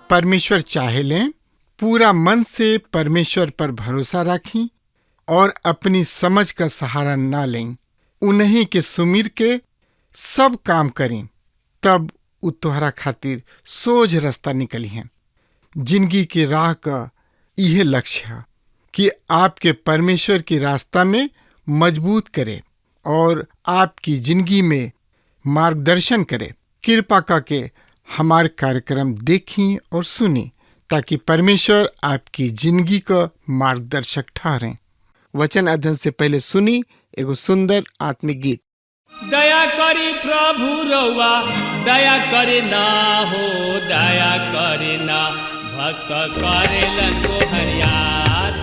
परमेश्वर चाहे लें, पूरा मन से परमेश्वर पर भरोसा रखें और अपनी समझ का सहारा ना लें। उन्हीं के सुमिर के सब काम करें, तब उ तोहरा खातिर सोझ रास्ता निकली है। जिंदगी की राह का यह लक्ष्य है कि आपके परमेश्वर के रास्ता में मजबूत करे और आपकी जिंदगी में मार्गदर्शन करे। कृपा करके हमारे कार्यक्रम देखें और सुनें ताकि परमेश्वर आपकी जिंदगी का मार्गदर्शक ठहरें। वचन अध्ययन से पहले सुनी एगो सुंदर आत्मिक गीत। दया करी प्रभु रउआ दया करे ना हो, दया करे ना भक्त करेलन को हरिया,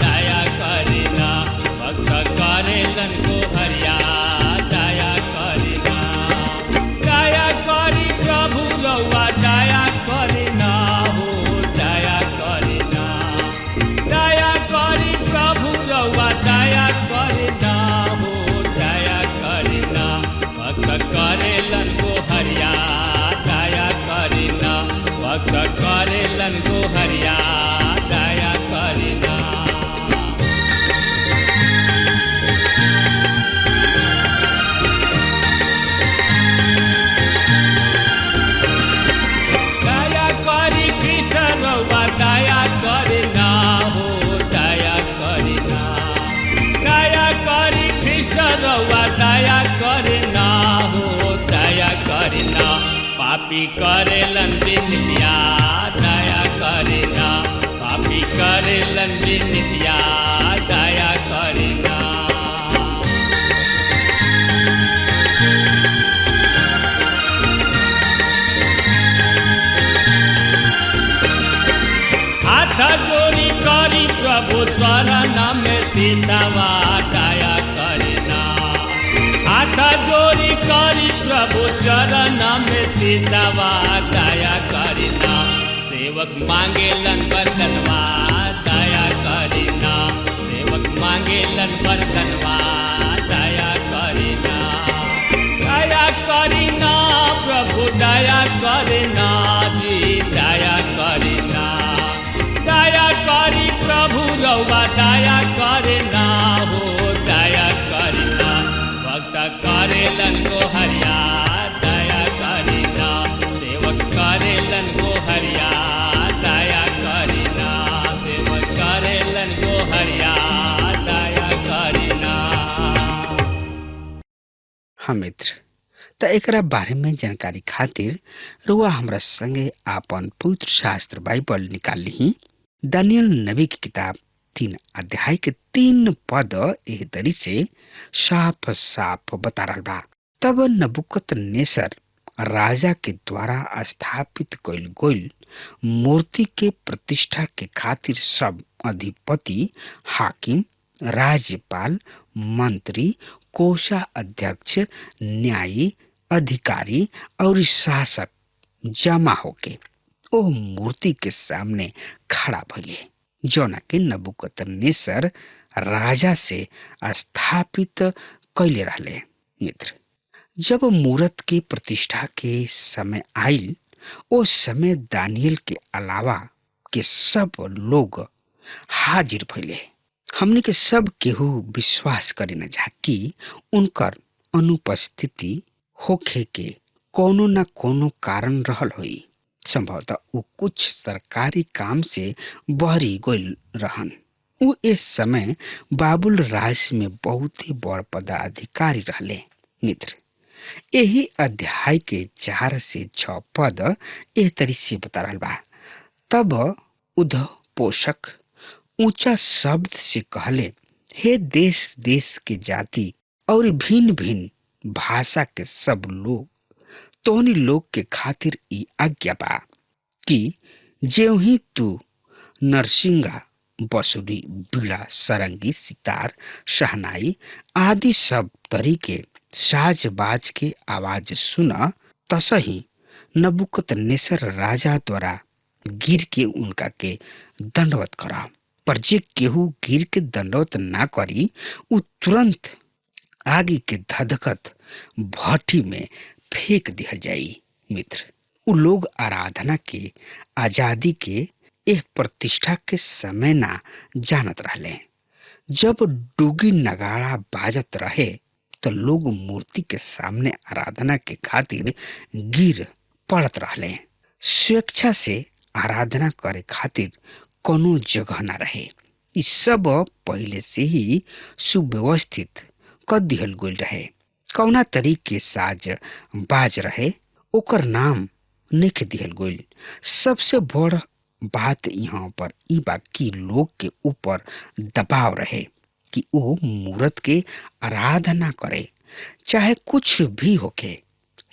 दया करे ना भक्त करेलन को हरिया, दया करे ना। दया करी प्रभु रउआ दया करे ना हो, दया करे ना। दया करी प्रभु रउआ दया करे ना हो, दया करे ना भक्त करेलन को हरिया, दया करे ना भक्त करेलन को हरिया, दया करे ना। दया करी कृष्ण रउआ दया करे ना हो, दया करे ना। दया करी कृष्ण रउआ दया करे ना हो, दया करे ना। पापी करेलन विनित्या, दया करे ना। पापी करेलन विनित्या, दया करे ना। हाथ जोड़ी करी प्रभु शरण में सिसवा, दया करे ना। हाथ जोड़ी करी प्रभु चरण में सिसवा, दया करे ना। सेवक मांगेलन बरतनवा, दया करे ना। सेवक मांगेलन बरतनवा, दया करे ना। दया करे ना प्रभु दया करे ना जी, दया करे ना। दया करी प्रभु रउआ दया करे ना हो, दया करे ना भक्त करेलन को हरिया, दया करे ना। सेवक करेलन को हरिया, दया करे ना। सेवक करेलन को हरिया, दया करे ना। हाँ मित्र, त एकरा बारे में जानकारी खातिर रुआ हमरा संगे आपन पवित्र शास्त्र बाइबल निकाल ली। दानियल नबी की किताब 3 अध्याय के 3 पद एह तरी से साफ साफ बता रहा बा। तब नबूकदनेस्सर राजा के द्वारा स्थापित कइल गइल मूर्ति के प्रतिष्ठा के खातिर सब अधिपति, हाकिम, राज्यपाल, मंत्री, कोषाध्यक्ष, न्यायी, अधिकारी और शासक जमा होके ओ मूर्ति के सामने खड़ा भइले, जौना के नबूकदनेस्सर राजा से स्थापित कैले रहले। मित्र, जब मूर्त के प्रतिष्ठा के समय आइल, ओ समय दानियल के अलावा के सब लोग हाजिर भइले। हमने के सब केहू विश्वास करे न जा कि उनकर अनुपस्थिति होखे के कोनो न कोनो कारण रहल होई। संभवतः वो कुछ सरकारी काम से बहरी गइल रहन उ इस समय बाबुल राज में बहुत ही बड़ पदाधिकारी रहले। मित्र, यही अध्याय के 4 से 6 पद एह तरी से बता रहल बा। तब उद्धव पोषक ऊंचा शब्द से कहले, हे देश देश के जाति और भिन्न भिन्न भाषा के सब लोग, तोहनी लोग के खातिर ई आज्ञा बा कि ज्यों ही तू नरसिंगा, बंसुरी, बीड़ा, सरंगी, सितार, शहनाई आदि सब तरीके साज बाज के आवाज सुना, तसही नबुकदनेस्सर राजा द्वारा गिर के उनका के दंडवत करा। पर जे केहू गिर के दंडवत ना करी, उ तुरंत आगे के धधकत भट्टी में फेंक दिया जाई। मित्र, उ लोग आराधना के आजादी के एह प्रतिष्ठा के समय ना जानत रहले। जब डूगी नगाड़ा बाजत रहे तो लोग मूर्ति के सामने आराधना के खातिर गिर पड़त रहले। स्वेच्छा से आराधना करे खातिर कोनो जगह ना रहे। इ सब पहले से ही सुव्यवस्थित कर दिहल गइल रहे। कौना तरीके साज बाज रहे ओकर नाम नहीं दिहल गइल। सबसे बड़ बात यहाँ पर ई बा कि लोग के ऊपर दबाव रहे कि वो मूर्त के आराधना करे, चाहे कुछ भी होके।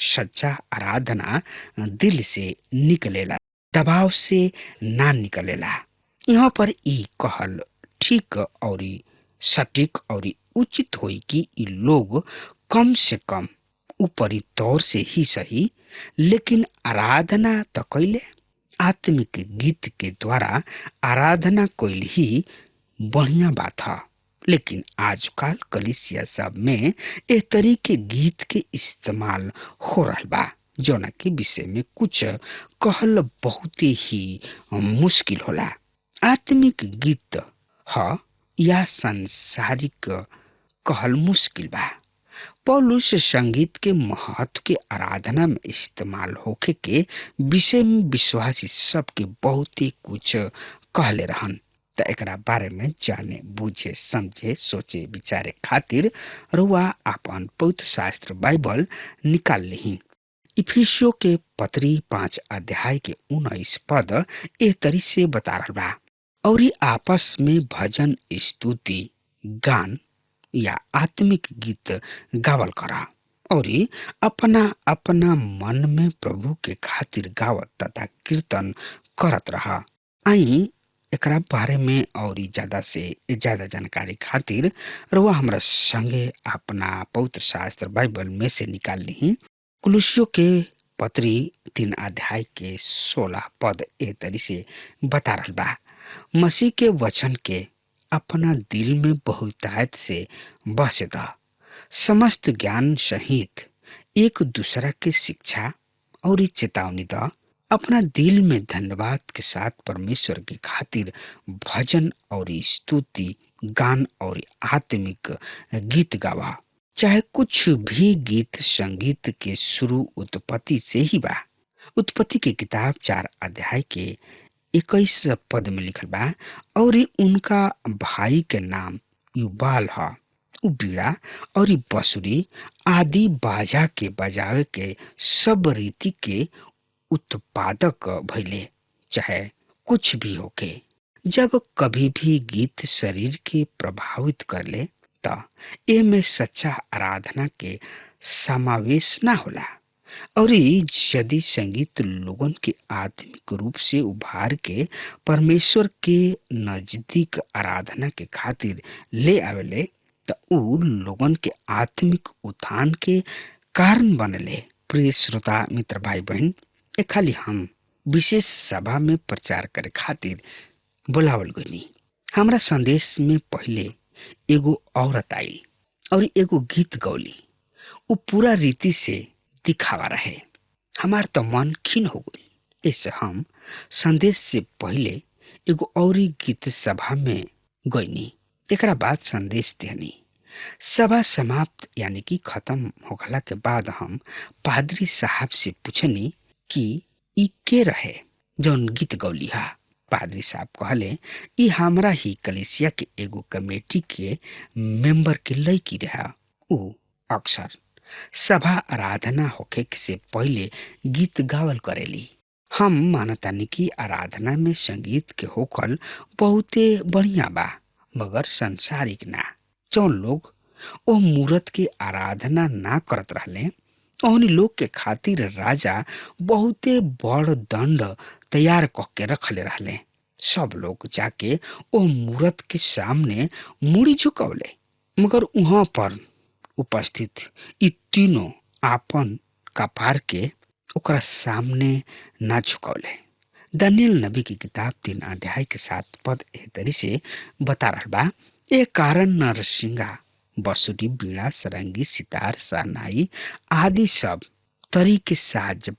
सच्चा आराधना दिल से निकलेला, दबाव से ना निकलेला। यहाँ पर ई कहल ठीक और सटीक और उचित होई कि ई लोग कम से कम ऊपरी तौर से ही सही, लेकिन आराधना तो कैले। आत्मिक गीत के द्वारा आराधना कैल ही बढ़िया बात है। लेकिन आजकल कलीसिया सब में ए तरीके गीत के इस्तेमाल हो रहा बा, जोना के विषय में कुछ कहल बहुत ही मुश्किल होला। आत्मिक गीत ह या सांसारिक कहल मुश्किल बा। पौलुस संगीत के महत्व के आराधना में इस्तेमाल होखे के विषय में विश्वासी सबके बहुत ही कुछ कहले रहन। त एकरा बारे में जाने, बुझे, समझे, सोचे, विचारे खातिर रुआ आपन पवित्र शास्त्र बाइबल निकाल लिही। इफिसियों के पत्री 5 अध्याय के 19 पद एह तरी से बता रहल बा, और आपस में भजन, स्तुति, गान या आत्मिक गीत गावल करा, और अपना अपना मन में प्रभु के खातिर गावत तथा कीर्तन करत रहा। आई एकरा बारे में और ज्यादा से ज्यादा जानकारी खातिर रुआ हमरा संगे अपना पवित्र शास्त्र बाइबल में से निकाल ली। कुलुसियों के पत्री 3 अध्याय के 16 पद ए तरी से बता रहल बा, मसीह के वचन के अपना दिल में बहुतायत से बसे द, समस्त ज्ञान सहित एक दूसरा के शिक्षा और चेतावनी द। अपना दिल में धन्यवाद के साथ परमेश्वर के खातिर भजन और स्तुति, गान और आत्मिक गीत गावा। चाहे कुछ भी गीत संगीत के शुरू उत्पत्ति से ही बा। उत्पत्ति के किताब 4 अध्याय के 21 पद में लिखल बा, और उनका भाई के नाम युबाल है। उ बीड़ा और बंसुरी आदि बाजा के बजावे के सब रीति के उत्पादक भइले। चाहे कुछ भी होके, जब कभी भी गीत शरीर के प्रभावित कर ले त ए में सच्चा आराधना के समावेश ना होला। और यदि संगीत लोगन के आत्मिक रूप से उभार के परमेश्वर के नजदीक आराधना के खातिर ले आवेले त उ लोगन के आत्मिक उत्थान के कारण बनले। प्रिय श्रोता मित्र भाई बहन, ए खाली हम विशेष सभा में प्रचार करे खातिर बुलावल गइनी। हमरा संदेश में पहले एगो औरत आई और एगो गीत गौली। उ पूरा रीति से दिखावा रहे। हमार तो मन खिन हो गई। ऐसे हम संदेश से पहले एगो और गीत सभा में गईनी। एकरा बाद संदेश देनी। सभा समाप्त यानी कि खत्म होखला के बाद हम पादरी साहब से पूछनी कि ई के रहे जौन गीत गौली हा। पादरी साहब कहले ई हमरा ही कलीसिया के एगो कमेटी के मेंबर के लड़की रहा। ऊ अक्सर सभा आराधना होखे से पहले गीत गावल करेली। हम मानतानी कि आराधना में संगीत के होखल बहुते बढ़िया बा, मगर संसारिक ना। जौन लोग ओ मूर्त के आराधना ना करत रहले ओहनी लोग के खातिर राजा बहुते बड़ दंड तैयार क के रखले रहले। सब लोग जाके ओ मूर्त के सामने मुड़ी झुकौले, मगर वहां पर उपस्थित ई तीनों आपन कपार के ओकरा सामने ना झुकौले। दानियल नबी की किताब 3 अध्याय के 7 पद एह तरी से बता रहल बा, ए कारण नरसिंगा, बंसुरी, बीड़ा, सरंगी, सितार, शहनाई आदि सब तरी के साज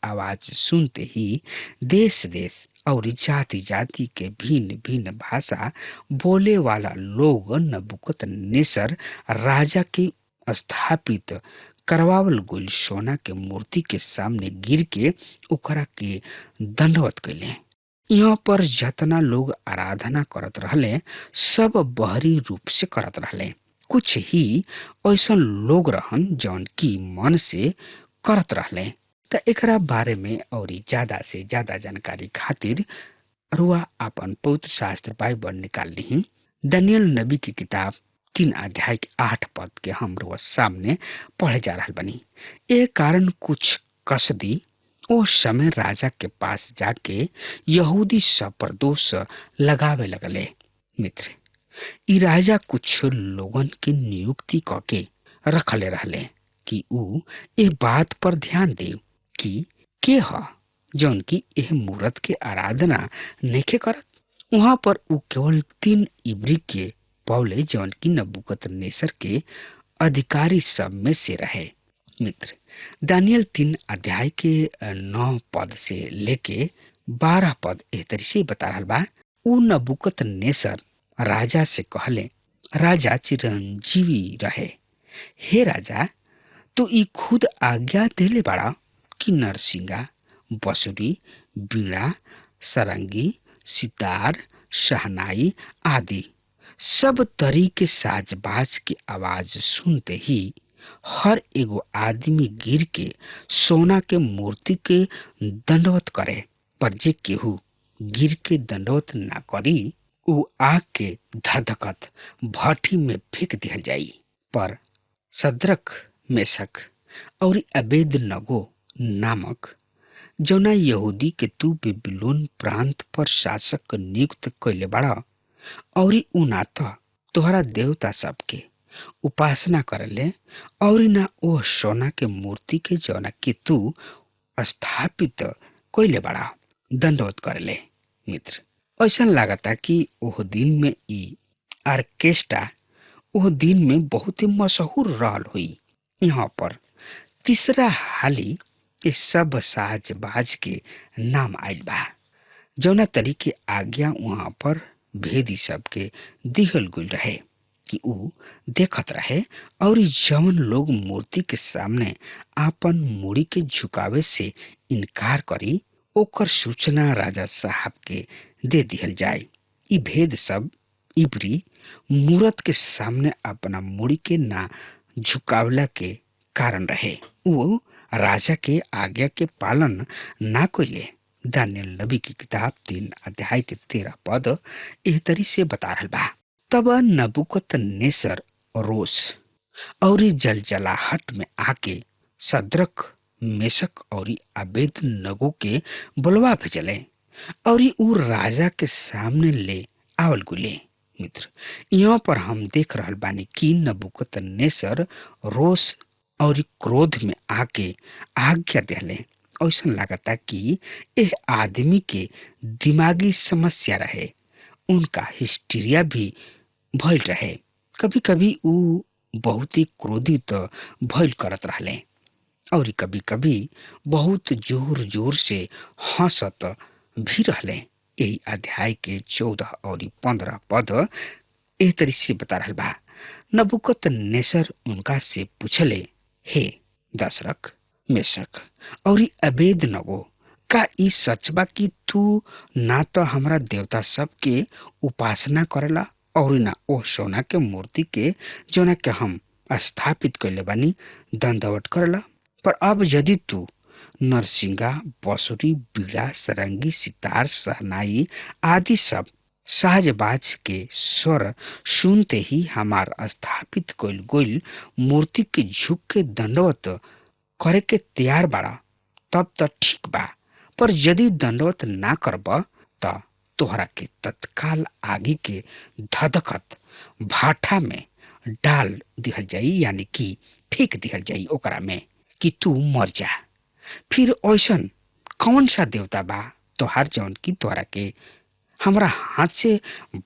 आवाज सुनते ही देश देश और जाति जाति के भिन्न भिन्न भाषा बोले वाला लोग नबूकदनेस्सर राजा के स्थापित करवावल गइल सोना के मूर्ति के सामने गिर के ओकरा के दंडवत कैले। यहाँ पर जतना लोग आराधना करत रहले सब बहरी रूप से करत रहले। कुछ ही ऐसा लोग रहन जौन की मन से करत रहले। त एकरा बारे में और ज्यादा से ज्यादा जानकारी खातिर रुआ अपन पवित्र शास्त्र बाइबल निकाल ली। दानियल नबी की किताब 3 अध्याय के 8 पद के हम रुआ सामने पढ़े जा रहा बनी। ए कारण कुछ कसदी ओ समय राजा के पास जाके यहूदी सब पर दोष लगावे लगले। मित्र, ई राजा कुछ लोगन के नियुक्ति करके रखले रहले कि ऊ ए बात पर ध्यान दे कि के ह जौन की एह मूर्त के आराधना नइखे करत। वहां पर ऊ केवल 3 इब्री के पौले जौन की नबूकदनेस्सर के अधिकारी सब में से रहे। मित्र, दानियल 3 अध्याय के 9 पद से लेके 12 पद एह तरी से बता रहल बा। ऊ नबूकदनेस्सर राजा से कहले, राजा चिरंजीवी रहे। हे राजा, तू ई खुद आज्ञा देले बाड़ा कि नरसिंगा, बंसुरी, बीड़ा, सरंगी, सितार, शहनाई आदि सब तरी के साजबाज की आवाज सुनते ही हर एगो आदमी गिर के सोना के मूर्ति के दंडवत करे। पर जे केहू गिर के दंडवत ना करी ऊ आग के धधकत भट्ठी में फेंक दिहल जाई। पर सद्रक, मेशक और अबेदनगो नामक जौना यहूदी के तू बेबीलोन प्रांत पर शासक नियुक्त कैले बाड़ा और ऊ ना त तोहरा देवता सबके उपासना करले और ना ओ सोना के मूर्ति के जौना के तू स्थापित कैले बाड़ा दंडवत करले। मित्र, ऐसा लागता कि ओह दिन में ई आर्केस्ट्रा ओह दिन में बहुत ही मशहूर रहल हुई। यहाँ पर तीसरा हाली इस सब साजबाज के नाम आयल बा जौना तरीके आज्ञा वहां पर भेदी सबके दिहल गुल रहे कि ऊ देखत रहे और जवन लोग मूर्ति के सामने आपन मुड़ी के झुकावे से इनकार करी ओकर सूचना राजा साहब के दे दिहल जाए। ई भेद सब इब्री मूरत के सामने अपना मुड़ी के ना झुकावला के कारण रहे। वो राजा के आज्ञा के पालन ना कइले। दानियल नबी की किताब 3 अध्याय के 13 पद एह तरी से बता रहल बा। तब नबूकदनेस्सर रोष और जलजलाहट में आके सद्रक, मेशक और अबेदनगो के बुलवा भेजले और ऊ राजा के सामने ले आवल गुले। मित्र, यहाँ पर हम देख रहल बानी कि नबूकदनेस्सर रोष और क्रोध में आके आज्ञा देले। ऐसा लगता कि यह आदमी के दिमागी समस्या रहे, उनका हिस्टीरिया भी भइल रहे। कभी कभी ऊ बहुत ही क्रोधित भइल करत रहले और कभी कभी बहुत जोर जोर से हंसत भी रहले। यही अध्याय के 14 और 15 पद एह तरी से बता रहल बा। नबूकदनेस्सर उनका से पूछले, हे दशरख, मेशक और अबेदनगो, का ई सच बा कि तू ना तो हमरा देवता सब के उपासना करेला और ना ओ सोना के मूर्ति के जोना के हम स्थापित कैले बानी दंडवत करेला। पर अब यदि तू नरसिंगा, बांसुरी, बीड़ा, सरंगी, सितार, शहनाई आदि सब साजबाज के स्वर सुनते ही हमार स्थापित कइल गइल मूर्ति के झुक के दंडवत करे के तैयार बाड़ा, तब तो ठीक बा। पर यदि दंडवत ना करब त तोहरा के तत्काल आगे के धधकत भाटा में डाल दिहल जाई, यानी कि फेंक दिहल जाई ओकरा में कि तू मर जा। फिर ऐसन कौन सा देवता बा तोहार जौन की तोहरा के हमरा हाथ से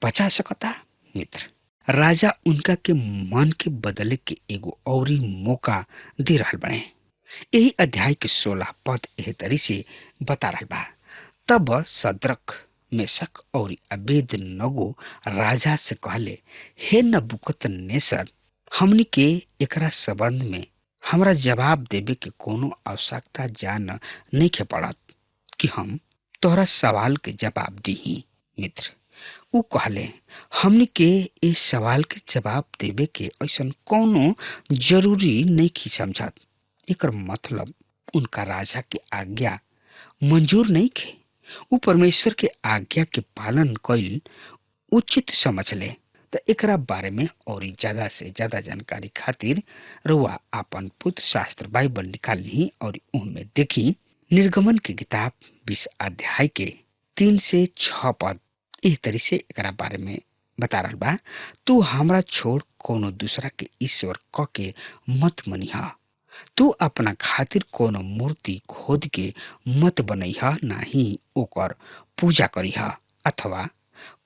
बचा सकता। मित्र, राजा उनका के मन के बदले के एगो औरी मौका दे रहल बने। यही अध्याय के 16 पद एह तरी से बता रहल बा। तब सद्रक, मेशक और अबेदनगो राजा से कहले, हे नबूकदनेस्सर, हमनी के एकरा संबंध में हमरा जवाब देवे के कोनो आवश्यकता जान नहीं के पड़त कि हम तोहरा सवाल के जवाब दीही। मित्र, उ कहले, हमनी के इस सवाल के जवाब देवे के ऐसन कोनो जरूरी नहीं की समझत। एकर मतलब उनका राजा के आज्ञा मंजूर नहीं खे। उ परमेश्वर के आज्ञा के पालन कइल उचित समझले। तो एकरा बारे में और ज्यादा से ज्यादा जानकारी खातिर रउआ आपन पुत्र शास्त्र बाइबल निकाल ली और उनमें देखी निर्गमन की किताब 20 अध्याय के 3 से 6 पद इस तरह से एकरा बारे में बता रहल बा। तू हमरा छोड़ कोनो दूसरा के ईश्वर क के मत मनिहा। तू अपना खातिर कोनो मूर्ति खोद के मत बनैहा, ना ही ओकर पूजा करिहा अथवा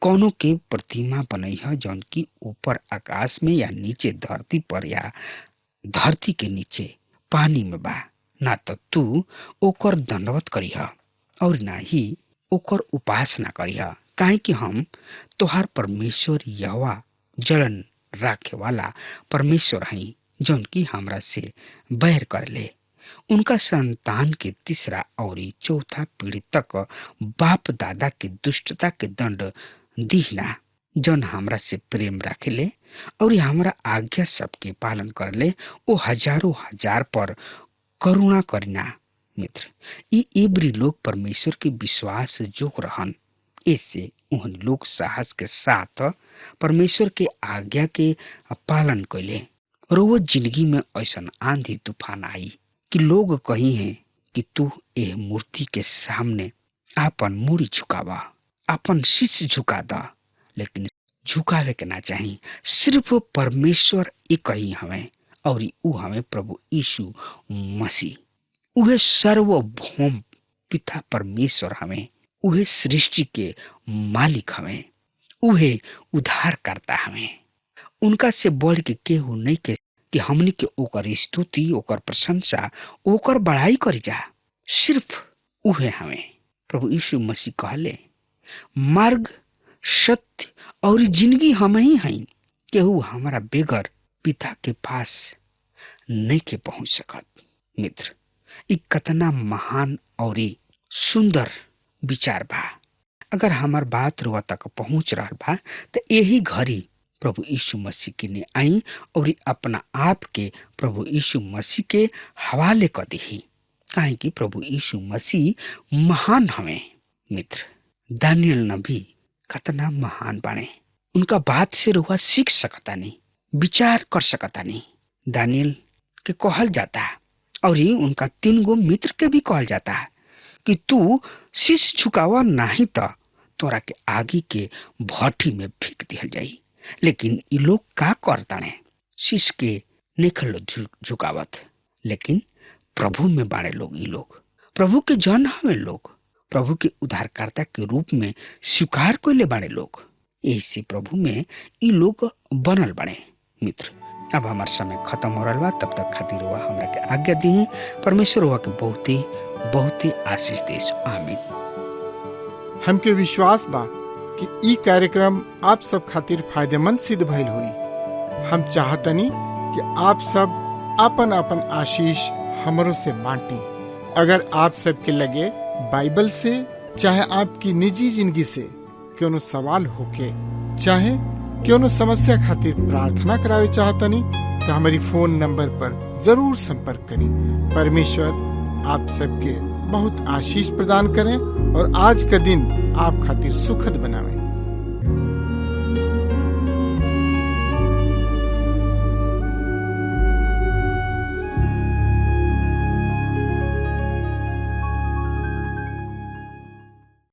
कोनो के प्रतिमा बनैहा जौन की ऊपर आकाश में या नीचे धरती पर या धरती के नीचे पानी में बा। ना तो तू ओकर दंडवत करिहा और ना ही ओकर उपासना करिहा, काहे कि हम तोहार परमेश्वर यहोवा जलन राखे वाला परमेश्वर हई, जौन की हमरा से बैर कर ले। उनका संतान के तीसरा और चौथा पीढ़ी तक बाप दादा के दुष्टता के दंड दीना, जौन हमरा से प्रेम रखेले और हमरा आज्ञा सबके पालन करले, ओ हजारों हजार पर करुणा करिना। मित्र, ई इब्री लोग परमेश्वर के विश्वास जोग रहन। इससे उन लोग साहस के साथ परमेश्वर के आज्ञा के पालन कैले। रोज जिंदगी में ऐसा आंधी तूफान आई कि लोग कही हैं कि तू एह मूर्ति के सामने आपन मुड़ी झुकावा, आपन शीश झुका दा, लेकिन झुकावे के ना चाहिए। सिर्फ परमेश्वर एक ही हमें और ऊ हमें प्रभु यीशु मसीह। उहे सर्वभौम पिता परमेश्वर हमें, उहे सृष्टि के मालिक हमें, उहे उद्धार करता हमें। उनका से बढ़ के केहू नहीं के कि हमनी के ओकर स्तुति, ओकर प्रशंसा, ओकर बड़ाई करी जा। सिर्फ उहे हमें। प्रभु यीशु मसीह कहले, मार्ग, सत्य और जिंदगी हम ही हई। केहू हमारा बेगर पिता के पास नहीं के पहुंच सकत। मित्र, ई कतना महान और सुंदर विचार बा। अगर हमार बात रुआ तक पहुंच रहा बा तो यही घड़ी प्रभु यीशु मसीह के ने आई और अपना आप के प्रभु यीशु मसीह के हवाले कर दी, काहे कि प्रभु यीशु मसीह महान हमें। मित्र, दानियल नबी कतना महान बने। उनका बात से रुआ सीख सकता नहीं, विचार कर सकता नहीं। दानियल के कहल जाता और ही उनका 3 गो मित्र के भी कहल जाता है कि तू शीश झुकावा, नहीं तो तोरा के आगे के भट्टी में फेंक दिहल जाई। लेकिन ये लोग का करताने, शीश के निखल झुकावत, लेकिन प्रभु में बाड़े लोग। ये लोग प्रभु के जन हमें, लोग प्रभु के उद्धारकर्ता के रूप में स्वीकार कर ले बाड़े लोग। ऐसे प्रभु में ये लोग बनल बाड़े। मित्र, अब हमार समय खत्म हो रहा बा, तब तक खातिर हुआ हमरा के आज्ञा दी। परमेश्वर हुआ के बहुते आशीष देश। आमीन। हमके विश्वास बा कि ई कार्यक्रम आप सब खातिर फायदेमंद सिद्ध भइल हुई। हम चाहतनी कि आप सब आपन आपन आशीष हमरों से बांटी। अगर आप सबके लगे बाइबल से, चाहे आपकी निजी जिंदगी से क्यों सवाल होके, चाहे क्यों समस्या खातिर प्रार्थना करावे चाहतनी, तो हमारी फोन नंबर पर जरूर संपर्क करें। परमेश्वर आप सबके बहुत आशीष प्रदान करें और आज का दिन आप खातिर सुखद बनावें।